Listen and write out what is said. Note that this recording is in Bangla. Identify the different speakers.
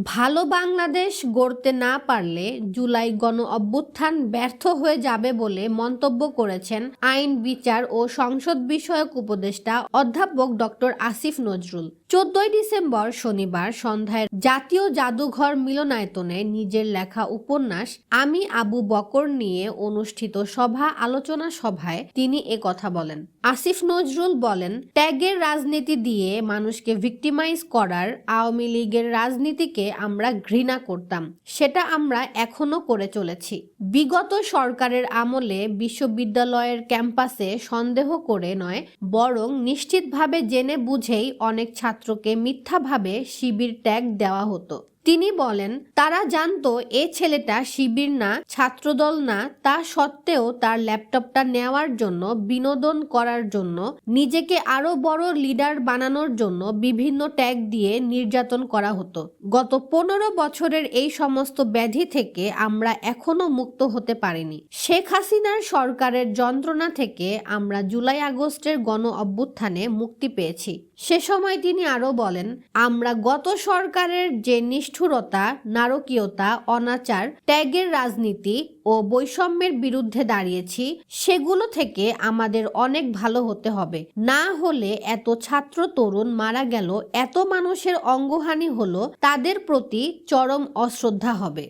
Speaker 1: ভালো বাংলাদেশ গড়তে না পারলে জুলাই গণ অভ্যুত্থান ব্যর্থ হয়ে যাবে বলে মন্তব্য করেছেন আইন বিচার ও সংসদ বিষয়ক উপদেষ্টা অধ্যাপক ডক্টর আসিফ নজরুল। 14 ডিসেম্বর শনিবার সন্ধ্যায় জাতীয় জাদুঘর মিলনায়তনে নিজের লেখা উপন্যাস আমি আবু বকর নিয়ে অনুষ্ঠিত আলোচনা সভায় তিনি একথা বলেন। আসিফ নজরুল বলেন, ট্যাগের রাজনীতি দিয়ে মানুষকে ভিক্টিমাইজ করার আওয়ামী লীগের রাজনীতিকে আমরা ঘৃণা করতাম, সেটা আমরা এখনো করে চলেছি। বিগত সরকারের আমলে বিশ্ববিদ্যালয়ের ক্যাম্পাসে সন্দেহ করে নয়, বরং নিশ্চিতভাবে জেনে বুঝেই অনেক ছাত্রকে মিথ্যাভাবে শিবির ট্যাগ দেওয়া হতো। তিনি বলেন, তারা জানতো এ ছেলেটা শিবির না, ছাত্রদল না, তা সত্ত্বেও তার ল্যাপটপটা নেওয়ার জন্য, বিনোদন করার জন্য, নিজেকে আরো বড় লিডার বানানোর জন্য বিভিন্ন ট্যাগ দিয়ে নির্যাতন করা হতো। গত 15 বছরের এই সমস্ত ব্যাধি থেকে আমরা এখনো মুক্ত হতে পারিনি। শেখ হাসিনার সরকারের যন্ত্রণা থেকে আমরা জুলাই আগস্টের গণ অভ্যুত্থানে মুক্তি পেয়েছি। সে সময় তিনি আরো বলেন, আমরা গত সরকারের যে নিষ্ঠুরতা, নারকীয়তা, অনাচার, ত্যাগের রাজনীতি ও বৈষম্যের বিরুদ্ধে দাঁড়িয়েছি, সেগুলো থেকে আমাদের অনেক ভালো হতে হবে। না হলে এত ছাত্র তরুণ মারা গেল, এত মানুষের অঙ্গহানি হলো, তাদের প্রতি চরম অশ্রদ্ধা হবে।